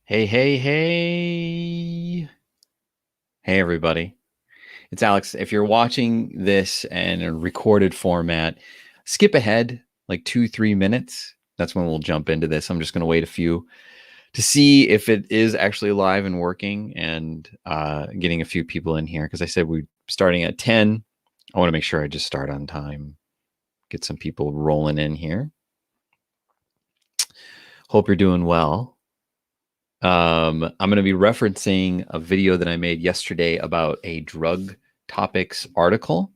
Hey, hey, hey. Hey, everybody. It's Alex. If you're watching this in a recorded format, skip ahead like 2, 3 minutes. That's when we'll jump into this. I'm just going to wait a few to see if it is actually live and working and getting a few people in here because I said we're starting at 10. I want to make sure I just start on time, get some people rolling in here. Hope you're doing well. I'm going to be referencing a video that I made yesterday about a drug topics article.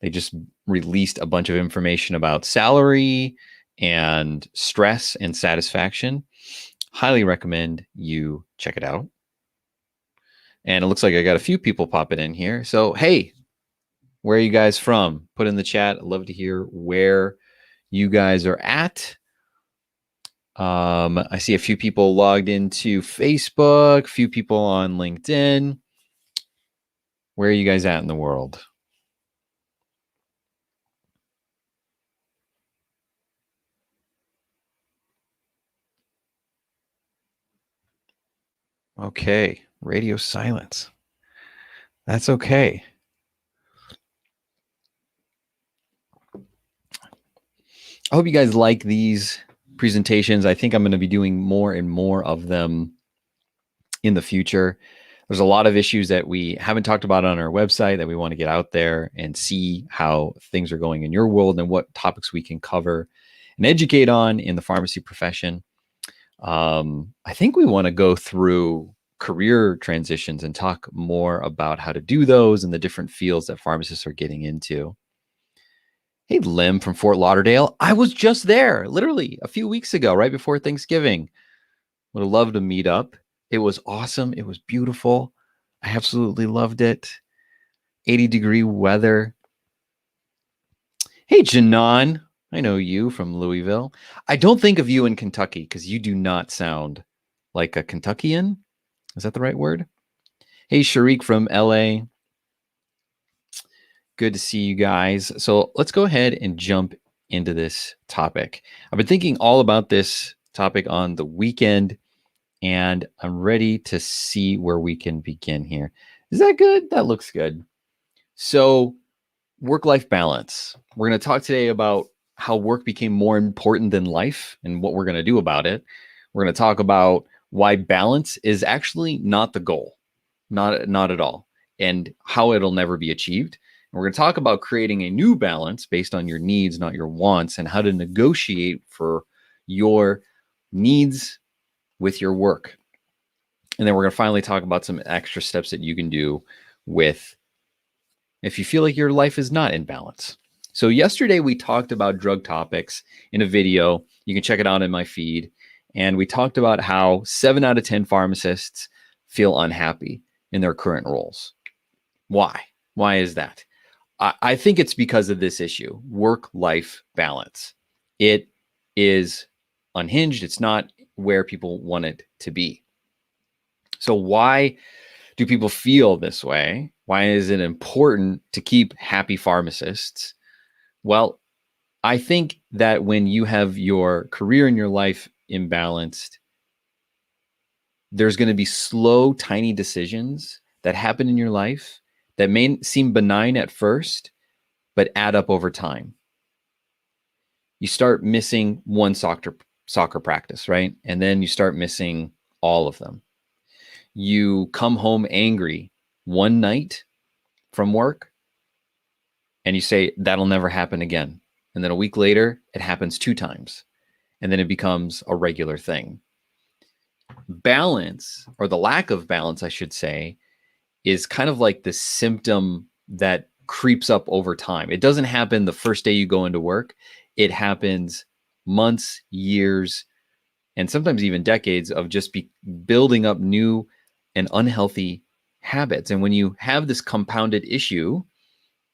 They just released a bunch of information about salary and stress and satisfaction. Highly recommend you check it out. And it looks like I got a few people popping in here. So, hey, where are you guys from? Put in the chat. I'd love to hear where you guys are at. I see a few people logged into Facebook, a few people on LinkedIn. Where are you guys at in the world? Okay, radio silence. That's okay. I hope you guys like these presentations. I think I'm going to be doing more and more of them in the future. There's a lot of issues that we haven't talked about on our website that we want to get out there and see how things are going in your world and what topics we can cover and educate on in the pharmacy profession. I think we want to go through career transitions and talk more about how to do those and the different fields that pharmacists are getting into. Hey, Lim from Fort Lauderdale. I was just there literally a few weeks ago, right before Thanksgiving. Would have loved to meet up. It was awesome. It was beautiful. I absolutely loved it. 80-degree weather. Hey, Janan. I know you from Louisville. I don't think of you in Kentucky because you do not sound like a Kentuckian. Is that the right word? Hey, Sharik from LA. Good to see you guys. So let's go ahead and jump into this topic. I've been thinking all about this topic on the weekend, and I'm ready to see where we can begin here. Is that good? That looks good. So, work-life balance. We're going to talk today about how work became more important than life and what we're going to do about it. We're going to talk about why balance is actually not the goal, not at all, and how it'll never be achieved. And we're going to talk about creating a new balance based on your needs, not your wants, and how to negotiate for your needs with your work. And then we're going to finally talk about some extra steps that you can do with if you feel like your life is not in balance. So yesterday we talked about drug topics in a video. You can check it out in my feed. And we talked about how 7 out of 10 pharmacists feel unhappy in their current roles. Why? Why is that? I think it's because of this issue, work-life balance. It is unhinged. It's not where people want it to be. So why do people feel this way? Why is it important to keep happy pharmacists? Well, I think that when you have your career and your life imbalanced, there's going to be slow, tiny decisions that happen in your life that may seem benign at first, but add up over time. You start missing one soccer practice, right? And then you start missing all of them. You come home angry one night from work and you say, that'll never happen again. And then a week later, it happens 2 times. And then it becomes a regular thing. Balance, or the lack of balance, I should say, is kind of like the symptom that creeps up over time. It doesn't happen the first day you go into work. It happens months, years, and sometimes even decades of just building up new and unhealthy habits. And when you have this compounded issue,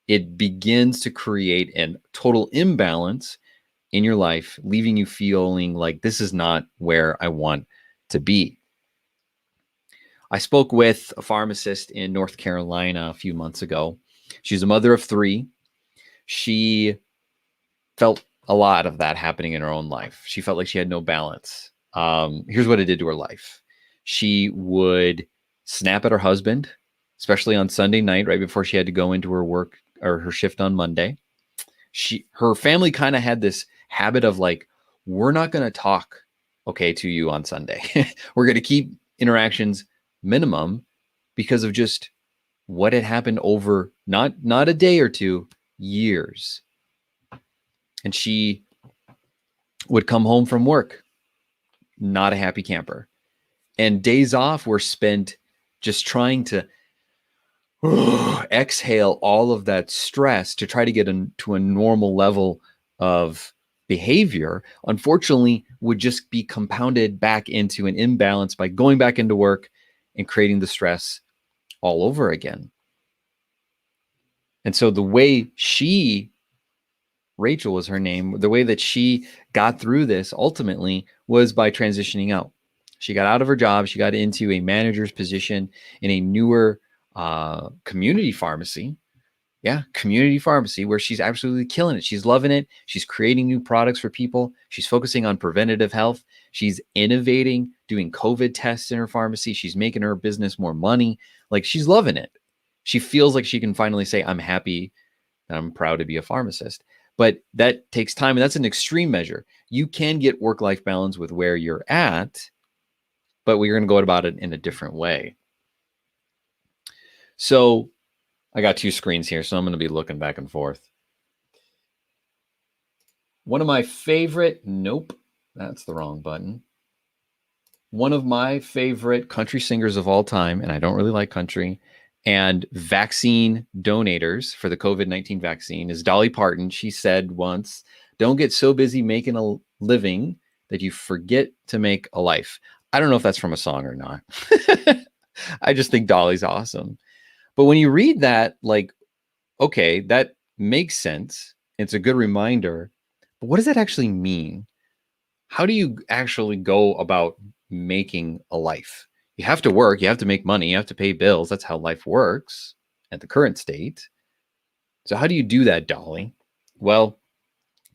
it begins to create a total imbalance in your life, leaving you feeling like this is not where I want to be. I spoke with a pharmacist in North Carolina a few months ago. She's a mother of 3. She felt a lot of that happening in her own life. She felt like she had no balance. Here's what it did to her life. She would snap at her husband, especially on Sunday night, right before she had to go into her work or her shift on Monday. Her family kind of had this habit of like, we're not going to talk okay to you on Sunday. We're going to keep interactions minimum because of just what had happened over not a day or two, years. And she would come home from work, not a happy camper. And days off were spent just trying to exhale all of that stress to try to get to a normal level of behavior. Unfortunately, would just be compounded back into an imbalance by going back into work and creating the stress all over again. And so the way Rachel was her name, the way that she got through this ultimately was by transitioning out. She got out of her job. She got into a manager's position in a newer community pharmacy. Yeah, community pharmacy, where she's absolutely killing it. She's loving it. She's creating new products for people. She's focusing on preventative health. She's innovating, doing COVID tests in her pharmacy. She's making her business more money. Like, she's loving it. She feels like she can finally say, I'm happy and I'm proud to be a pharmacist. But that takes time, and that's an extreme measure. You can get work-life balance with where you're at, but we're going to go about it in a different way. So I got two screens here, so I'm going to be looking back and forth. One of my favorite, nope, that's the wrong button. One of my favorite country singers of all time, and I don't really like country, and vaccine donators for the COVID-19 vaccine is Dolly Parton. She said once, don't get so busy making a living that you forget to make a life. I don't know if that's from a song or not. I just think Dolly's awesome. But when you read that, like, okay, that makes sense. It's a good reminder. But what does that actually mean? How do you actually go about making a life? You have to work, you have to make money, you have to pay bills. That's how life works at the current state. So how do you do that, Dolly? Well,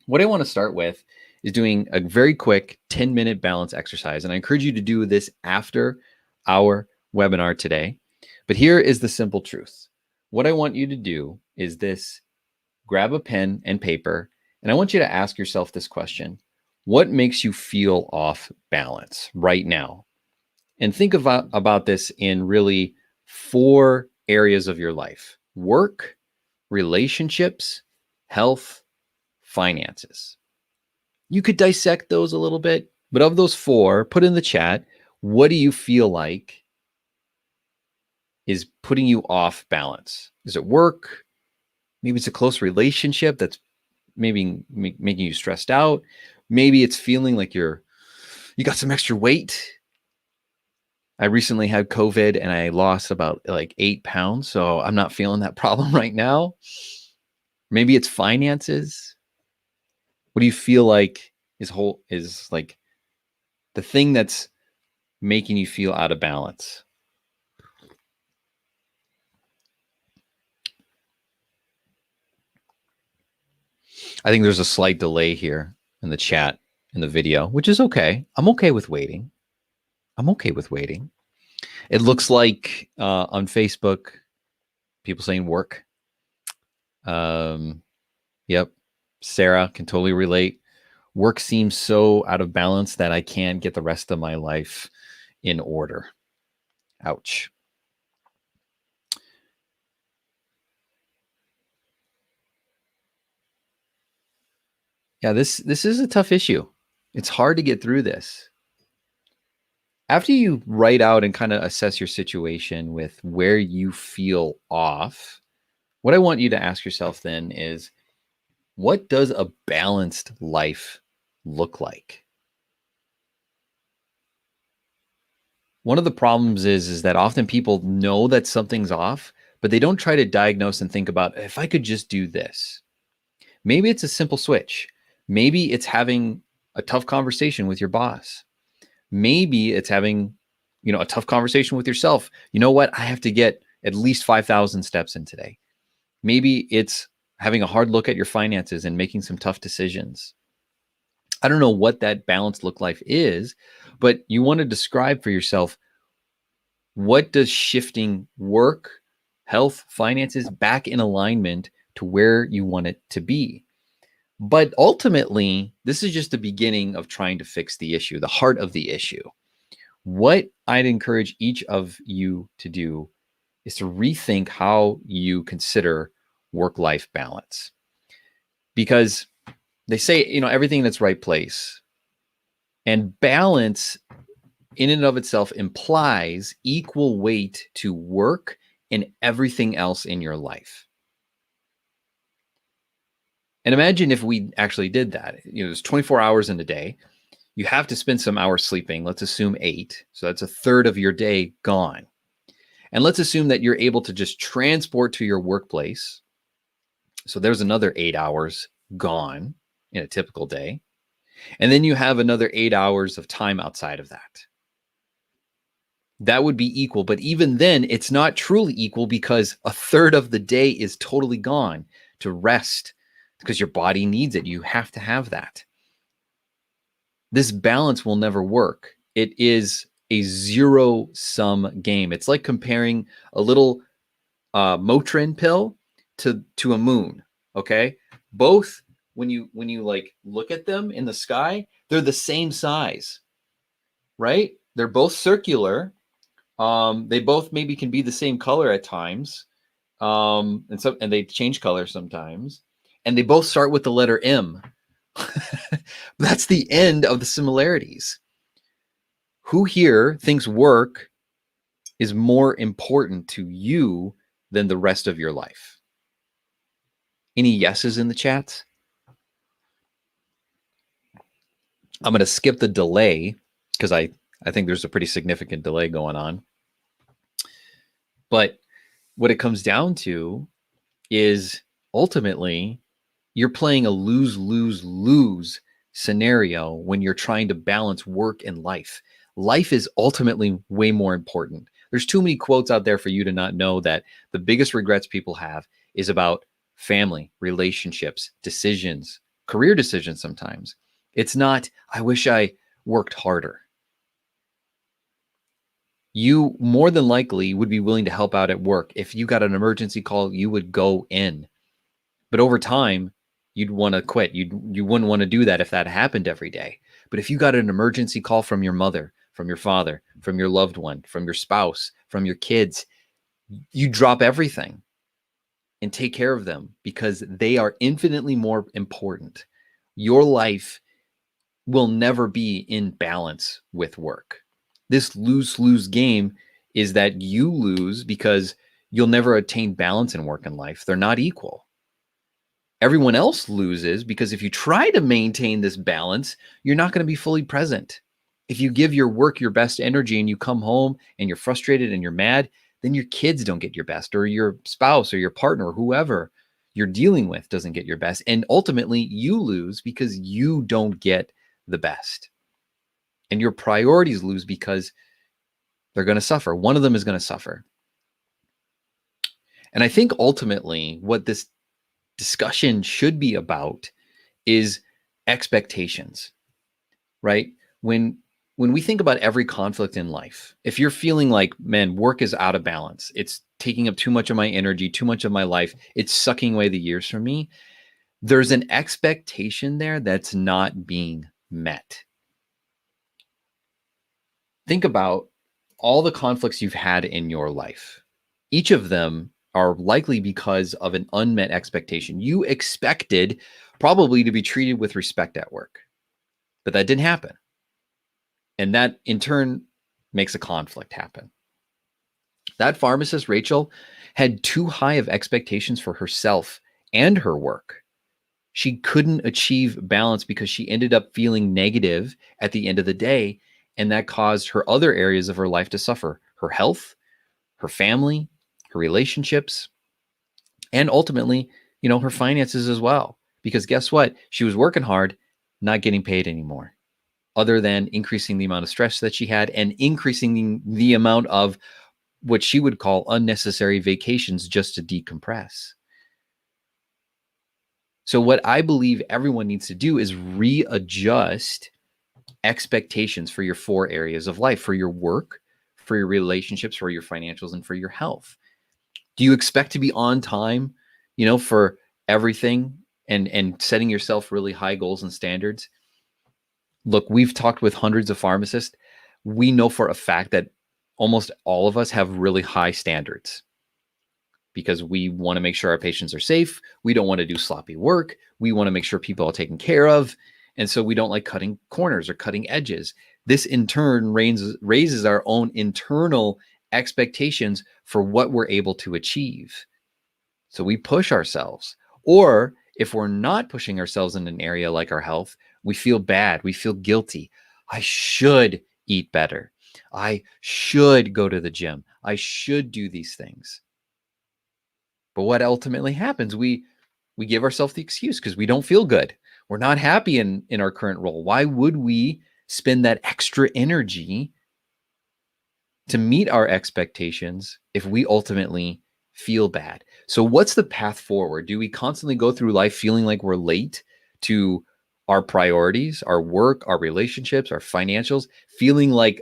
what I want to start with is doing a very quick 10-minute balance exercise. And I encourage you to do this after our webinar today. But here is the simple truth. What I want you to do is this: grab a pen and paper, and I want you to ask yourself this question. What makes you feel off balance right now? And think about this in really 4 areas of your life: work, relationships, health, finances. You could dissect those a little bit, but of those 4, put in the chat, what do you feel like is putting you off balance? Is it work? Maybe it's a close relationship that's maybe making you stressed out. Maybe it's feeling like you got some extra weight. I recently had COVID and I lost about like 8 pounds. So I'm not feeling that problem right now. Maybe it's finances. What do you feel like is like the thing that's making you feel out of balance? I think there's a slight delay here in the chat, in the video, which is okay. I'm okay with waiting. It looks like on Facebook, people saying work. Yep. Sarah can totally relate. Work seems so out of balance that I can't get the rest of my life in order. Ouch. Yeah, this is a tough issue. It's hard to get through this. After you write out and kind of assess your situation with where you feel off, what I want you to ask yourself then is, what does a balanced life look like? One of the problems is that often people know that something's off, but they don't try to diagnose and think about, if I could just do this. Maybe it's a simple switch. Maybe it's having a tough conversation with your boss. Maybe it's having, a tough conversation with yourself. You know what? I have to get at least 5,000 steps in today. Maybe it's having a hard look at your finances and making some tough decisions. I don't know what that balanced look life is, but you want to describe for yourself, What does shifting work, health, finances back in alignment to where you want it to be? But ultimately, this is just the beginning of trying to fix the issue, the heart of the issue. What I'd encourage each of you to do is to rethink how you consider work-life balance. Because they say, everything in its right place. And balance in and of itself implies equal weight to work and everything else in your life. And imagine if we actually did that. There's 24 hours in a day. You have to spend some hours sleeping. Let's assume 8. So that's a third of your day gone. And let's assume that you're able to just transport to your workplace. So there's another 8 hours gone in a typical day. And then you have another 8 hours of time outside of that. That would be equal. But even then, it's not truly equal because a third of the day is totally gone to rest because your body needs it. You have to have that. This balance will never work. It is a zero-sum game. It's like comparing a little Motrin pill to a moon. Okay, both when you like look at them in the sky, they're the same size, right? They're both circular. They both maybe can be the same color at times, and they change color sometimes. And they both start with the letter M. That's the end of the similarities. Who here thinks work is more important to you than the rest of your life? Any yeses in the chats? I'm going to skip the delay because I think there's a pretty significant delay going on. But what it comes down to is ultimately you're playing a lose scenario when you're trying to balance work and life. Life is ultimately way more important. There's too many quotes out there for you to not know that the biggest regrets people have is about family, relationships, decisions, career decisions sometimes. It's not, I wish I worked harder. You more than likely would be willing to help out at work. If you got an emergency call, you would go in. But over time, you'd want to quit. You wouldn't want to do that if that happened every day. But if you got an emergency call from your mother, from your father, from your loved one, from your spouse, from your kids, you drop everything and take care of them because they are infinitely more important. Your life will never be in balance with work. This lose-lose game is that you lose because you'll never attain balance in work and life. They're not equal. Everyone else loses because if you try to maintain this balance, you're not going to be fully present. If you give your work your best energy and you come home and you're frustrated and you're mad, then your kids don't get your best, or your spouse or your partner or whoever you're dealing with doesn't get your best. And ultimately, you lose because you don't get the best. And your priorities lose because they're going to suffer. One of them is going to suffer. And I think ultimately what this discussion should be about is expectations, right? When we think about every conflict in life, if you're feeling like, man, work is out of balance, it's taking up too much of my energy, too much of my life, it's sucking away the years from me, there's an expectation there that's not being met. Think about all the conflicts you've had in your life. Each of them are likely because of an unmet expectation. You expected probably to be treated with respect at work, but that didn't happen. And that in turn makes a conflict happen. That pharmacist, Rachel, had too high of expectations for herself and her work. She couldn't achieve balance because she ended up feeling negative at the end of the day. And that caused her other areas of her life to suffer: her health, her family, her relationships, and ultimately, her finances as well. Because guess what? She was working hard, not getting paid anymore, other than increasing the amount of stress that she had and increasing the amount of what she would call unnecessary vacations just to decompress. So what I believe everyone needs to do is readjust expectations for your 4 areas of life: for your work, for your relationships, for your financials, and for your health? Do you expect to be on time, for everything and setting yourself really high goals and standards? Look, we've talked with hundreds of pharmacists. We know for a fact that almost all of us have really high standards because we want to make sure our patients are safe. We don't want to do sloppy work. We want to make sure people are taken care of. And so we don't like cutting corners or cutting edges. This in turn raises our own internal expectations for what we're able to achieve. So we push ourselves. Or if we're not pushing ourselves in an area like our health, we feel bad. We feel guilty. I should eat better. I should go to the gym. I should do these things. But what ultimately happens, we give ourselves the excuse because we don't feel good. We're not happy in our current role. Why would we spend that extra energy to meet our expectations if we ultimately feel bad? So what's the path forward? Do we constantly go through life feeling like we're late to our priorities, our work, our relationships, our financials, feeling like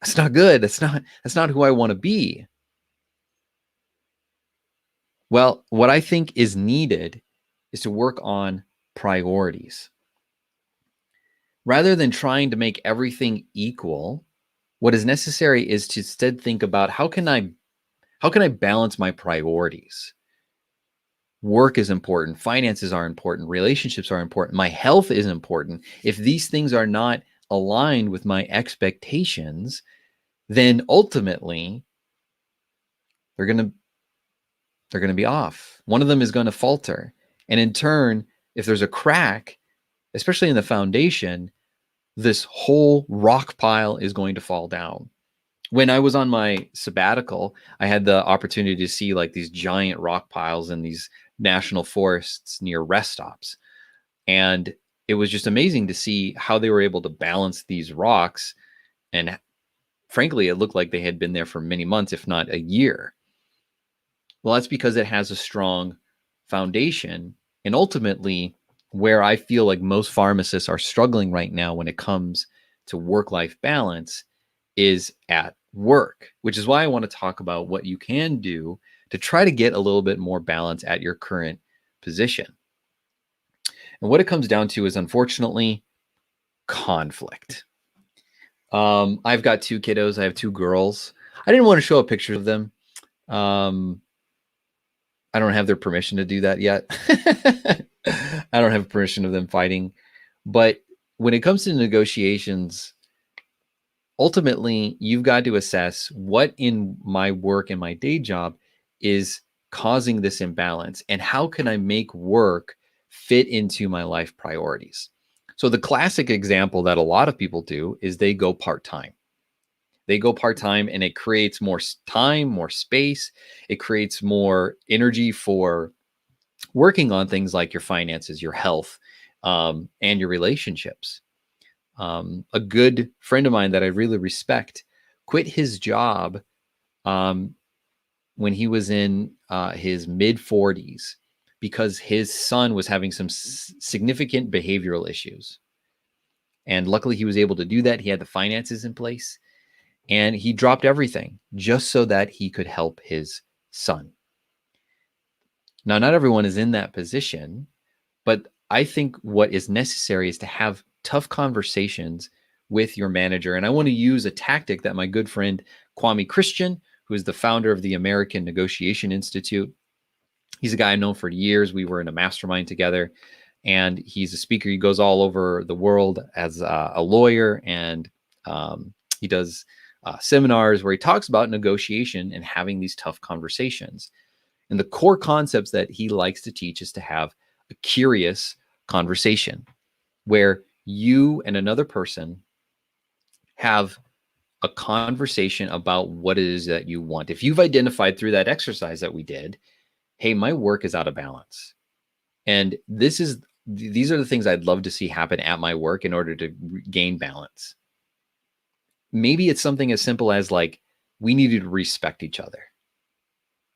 that's not good. That's not who I want to be. Well, what I think is needed is to work on priorities. Rather than trying to make everything equal, what is necessary is to instead think about how can I balance my priorities? Work is important, finances are important, relationships are important, my health is important. If these things are not aligned with my expectations, then ultimately they're going to be off. One of them is going to falter. And in turn, if there's a crack, especially in the foundation, this whole rock pile is going to fall down. When I was on my sabbatical, I had the opportunity to see like these giant rock piles in these national forests near rest stops. And it was just amazing to see how they were able to balance these rocks. And frankly, it looked like they had been there for many months, if not a year. Well, that's because it has a strong foundation. And ultimately, where I feel like most pharmacists are struggling right now when it comes to work-life balance is at work, which is why I want to talk about what you can do to try to get a little bit more balance at your current position. And what it comes down to is, unfortunately, conflict. I've got two kiddos. I have two girls. I didn't want to show a picture of them. I don't have their permission to do that yet. I don't have permission of them fighting. But when it comes to negotiations, ultimately, you've got to assess what in my work and my day job is causing this imbalance and how can I make work fit into my life priorities. So the classic example that a lot of people do is they go part-time. They go part-time and it creates more time, more space. It creates more energy for working on things like your finances, your health, and your relationships. A good friend of mine that I really respect quit his job when he was in his mid 40s because his son was having some significant behavioral issues. And luckily, he was able to do that. He had the finances in place and he dropped everything just so that he could help his son. Now, not everyone is in that position, but I think what is necessary is to have tough conversations with your manager. And I want to use a tactic that my good friend Kwame Christian, who is the founder of the American Negotiation Institute, he's a guy I've known for years. We were in a mastermind together, and he's a speaker. He goes all over the world as a lawyer, and he does seminars where he talks about negotiation and having these tough conversations. And the core concepts that he likes to teach is to have a curious conversation where you and another person have a conversation about what it is that you want. If you've identified through that exercise that we did, hey, my work is out of balance. And these are the things I'd love to see happen at my work in order to gain balance. Maybe it's something as simple as like, we need to respect each other.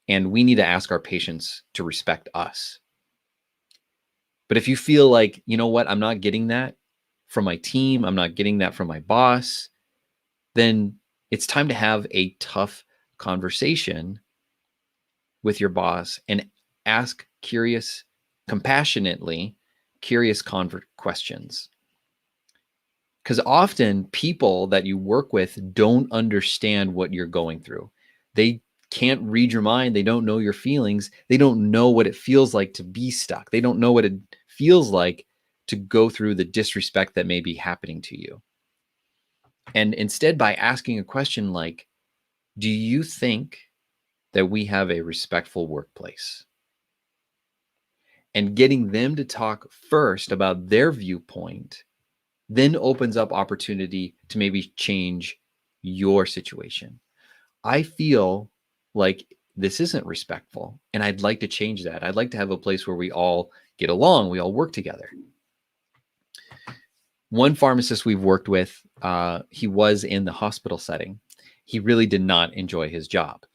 And we need to ask our patients to respect us. But if you feel like, you know what, I'm not getting that from my team, I'm not getting that from my boss, then It's time to have a tough conversation with your boss and ask compassionately curious questions. Because often people that you work with don't understand what you're going through. They can't read your mind. They don't know your feelings. They don't know what it feels like to be stuck. They don't know what it feels like to go through the disrespect that may be happening to you. And instead, by asking a question like, do you think that we have a respectful workplace? And getting them to talk first about their viewpoint then opens up opportunity to maybe change your situation. I feel like this isn't respectful, and I'd like to change that. I'd like to have a place where we all get along, we all work together. One pharmacist we've worked with, he was in the hospital setting. He really did not enjoy his job.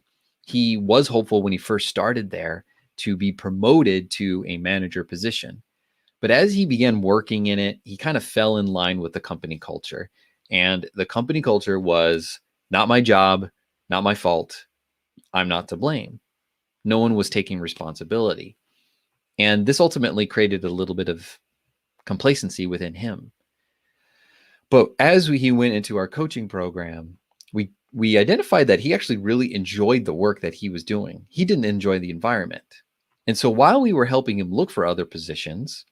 He was hopeful when he first started there to be promoted to a manager position. But as he began working in it, he kind of fell in line with the company culture. And the company culture was not my job, not my fault. I'm not to blame. No one was taking responsibility. And this ultimately created a little bit of complacency within him. But as he went into our coaching program, we identified that he actually really enjoyed the work that he was doing. He didn't enjoy the environment. And so while we were helping him look for other positions,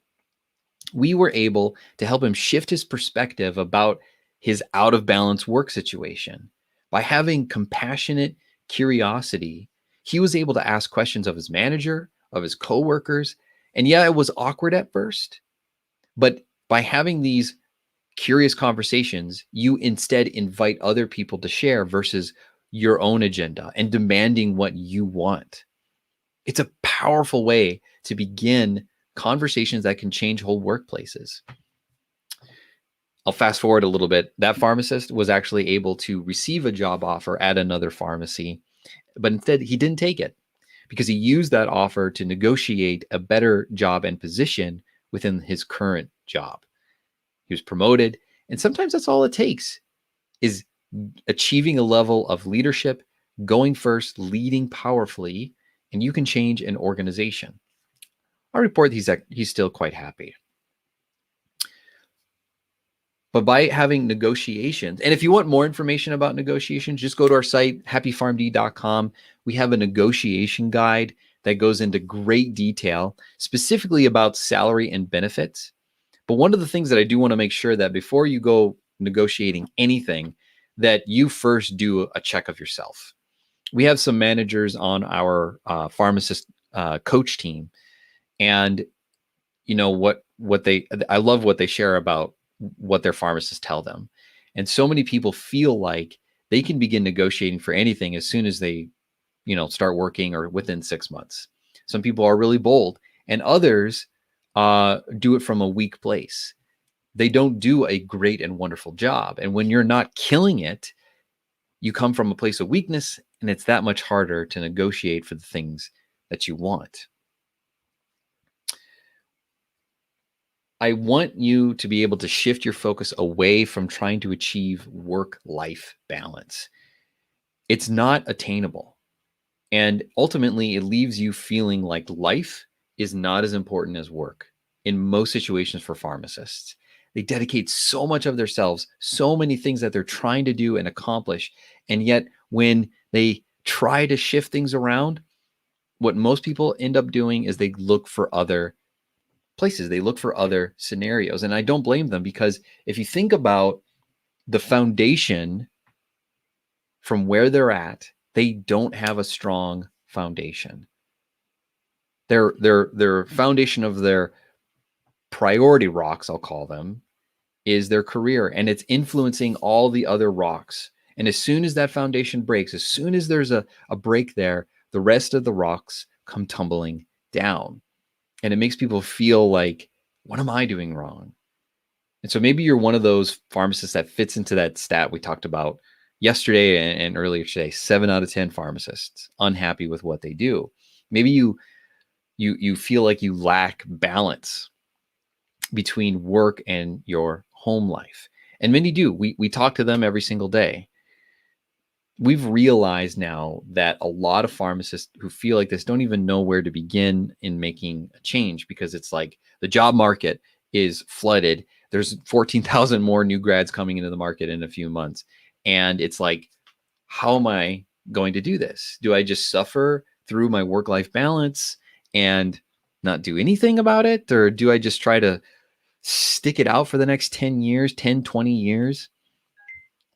we were able to help him shift his perspective about his out of balance work situation. By having compassionate curiosity, he was able to ask questions of his manager, of his coworkers. And yeah, it was awkward at first, but by having these curious conversations, you instead invite other people to share versus your own agenda and demanding what you want. It's a powerful way to begin conversations that can change whole workplaces. I'll fast forward a little bit. That pharmacist was actually able to receive a job offer at another pharmacy, but instead he didn't take it because he used that offer to negotiate a better job and position within his current job. He was promoted, and sometimes that's all it takes is achieving a level of leadership, going first, leading powerfully, and you can change an organization. I report he's still quite happy. But by having negotiations, and if you want more information about negotiations, just go to our site, happypharmd.com. We have a negotiation guide that goes into great detail, specifically about salary and benefits. But one of the things that I do want to make sure that before you go negotiating anything, that you first do a check of yourself. We have some managers on our pharmacist coach team, and you know I love what they share about what their pharmacists tell them. And so many people feel like they can begin negotiating for anything as soon as they, start working or within 6 months. Some people are really bold, and others do it from a weak place. They don't do a great and wonderful job. And when you're not killing it, you come from a place of weakness, and it's that much harder to negotiate for the things that you want. I want you to be able to shift your focus away from trying to achieve work-life balance. It's not attainable. And ultimately, it leaves you feeling like life is not as important as work in most situations for pharmacists. They dedicate so much of themselves, so many things that they're trying to do and accomplish. And yet, when they try to shift things around, what most people end up doing is they look for other places. They look for other scenarios. And I don't blame them, because if you think about the foundation from where they're at, they don't have a strong foundation. Their foundation of their priority rocks, I'll call them, is their career, and it's influencing all the other rocks. And as soon as that foundation breaks, as soon as there's a break there, the rest of the rocks come tumbling down. And it makes people feel like, what am I doing wrong? And so maybe you're one of those pharmacists that fits into that stat we talked about yesterday and earlier today. 7 out of 10 pharmacists unhappy with what they do. Maybe you feel like you lack balance between work and your home life. And many do. We talk to them every single day. we've realized now that a lot of pharmacists who feel like this don't even know where to begin in making a change, because it's like the job market is flooded. There's 14,000 more new grads coming into the market in a few months. And it's like, how am I going to do this? Do I just suffer through my work life balance and not do anything about it? Or do I just try to stick it out for the next 10 years, 10, 20 years?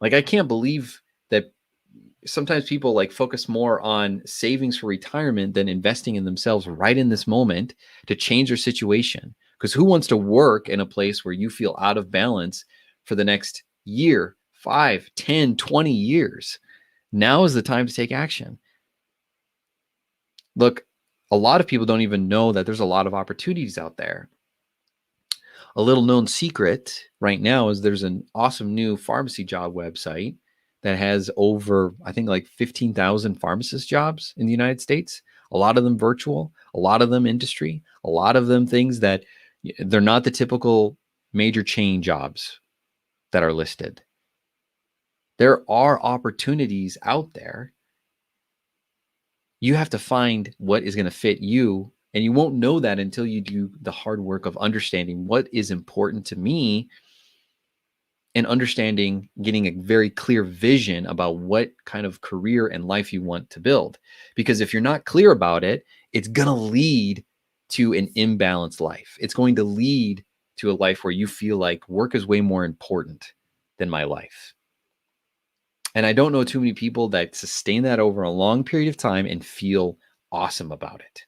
Like, I can't believe that sometimes people like focus more on savings for retirement than investing in themselves right in this moment to change their situation. Because who wants to work in a place where you feel out of balance for the next year, 5, 10, 20 years? Now is the time to take action. Look, a lot of people don't even know that there's a lot of opportunities out there. A little known secret right now is there's an awesome new pharmacy job website that has over, I think, like 15,000 pharmacist jobs in the United States. A lot of them virtual, a lot of them industry, a lot of them things that they're not the typical major chain jobs that are listed. There are opportunities out there. You have to find what is going to fit you. And you won't know that until you do the hard work of understanding what is important to me and understanding, getting a very clear vision about what kind of career and life you want to build. Because if you're not clear about it, it's going to lead to an imbalanced life. It's going to lead to a life where you feel like work is way more important than my life. And I don't know too many people that sustain that over a long period of time and feel awesome about it.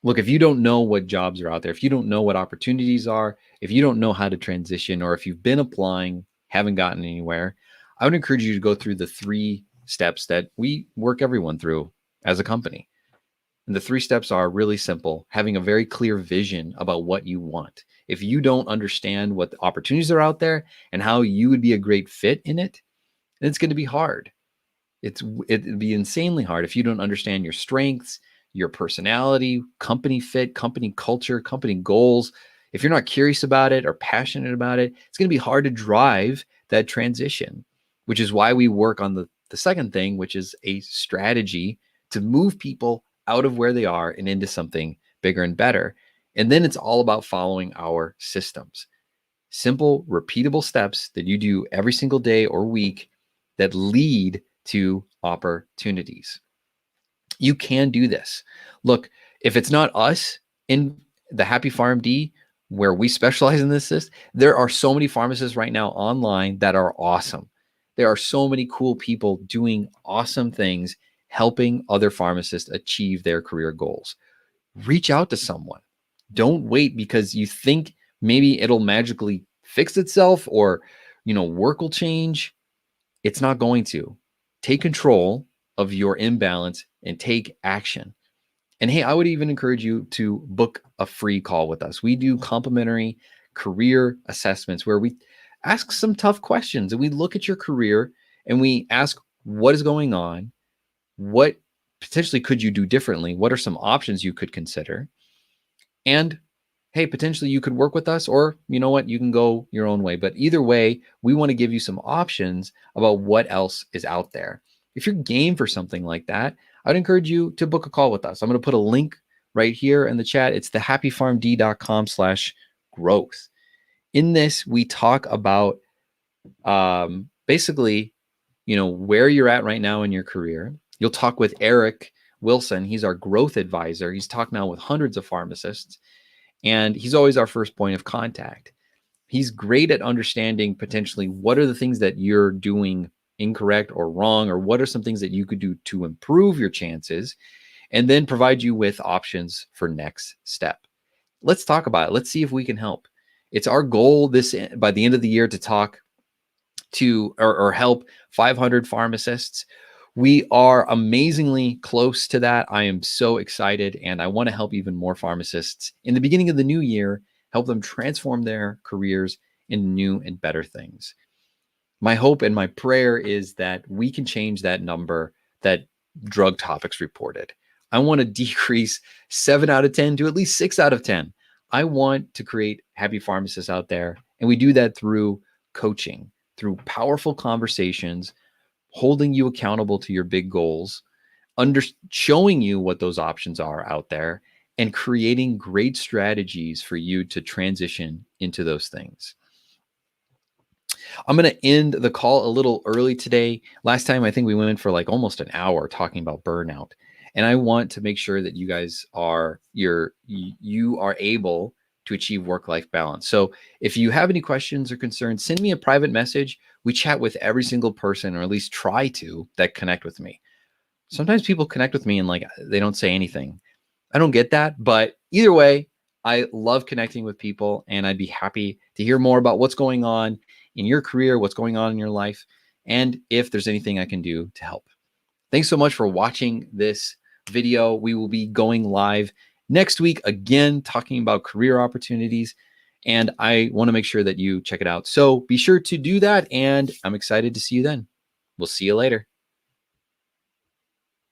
Look, if you don't know what jobs are out there, if you don't know what opportunities are, if you don't know how to transition, or if you've been applying, haven't gotten anywhere, I would encourage you to go through the 3 steps that we work everyone through as a company. And the 3 steps are really simple: having a very clear vision about what you want. If you don't understand what the opportunities are out there and how you would be a great fit in it, then it's going to be hard. It'd be insanely hard if you don't understand your strengths, your personality, company fit, company culture, company goals. If you're not curious about it or passionate about it, it's going to be hard to drive that transition, which is why we work on the second thing, which is a strategy to move people out of where they are and into something bigger and better. And then it's all about following our systems. Simple, repeatable steps that you do every single day or week that lead to opportunities. You can do this. Look, if it's not us in the Happy PharmD, where we specialize in this, there are so many pharmacists right now online that are awesome. There are so many cool people doing awesome things, helping other pharmacists achieve their career goals. Reach out to someone. Don't wait because you think maybe it'll magically fix itself, or work will change. It's not going to. Take control of your imbalance and take action. And hey, I would even encourage you to book a free call with us. We do complimentary career assessments where we ask some tough questions and we look at your career and we ask what is going on, what potentially could you do differently, what are some options you could consider, and hey, potentially you could work with us, or you know what, you can go your own way. But either way, we want to give you some options about what else is out there. If you're game for something like that, I'd encourage you to book a call with us. I'm going to put a link right here in the chat. It's thehappypharmd.com/growth. In this, we talk about basically, where you're at right now in your career. You'll talk with Eric Wilson. He's our growth advisor. He's talked now with hundreds of pharmacists, and he's always our first point of contact. He's great at understanding potentially what are the things that you're doing incorrect or wrong, or what are some things that you could do to improve your chances, and then provide you with options for next step. Let's talk about it. Let's see if we can help. It's our goal by the end of the year to talk to or help 500 pharmacists. We are amazingly close to that. I am so excited, and I want to help even more pharmacists in the beginning of the new year, help them transform their careers into new and better things. My hope and my prayer is that we can change that number that Drug Topics reported. I want to decrease 7 out of 10 to at least 6 out of 10. I want to create happy pharmacists out there, and we do that through coaching, through powerful conversations, holding you accountable to your big goals, under showing you what those options are out there, and creating great strategies for you to transition into those things. I'm going to end the call a little early today. Last time, I think we went for like almost an hour talking about burnout. And I want to make sure that you guys are you are able to achieve work-life balance. So if you have any questions or concerns, send me a private message. We chat with every single person, or at least try to, that connect with me. Sometimes people connect with me and like they don't say anything. I don't get that, but either way, I love connecting with people, and I'd be happy to hear more about what's going on in your career, what's going on in your life, and if there's anything I can do to help. Thanks so much for watching this video. We will be going live next week again, talking about career opportunities, and I want to make sure that you check it out. So be sure to do that, and I'm excited to see you then. We'll see you later.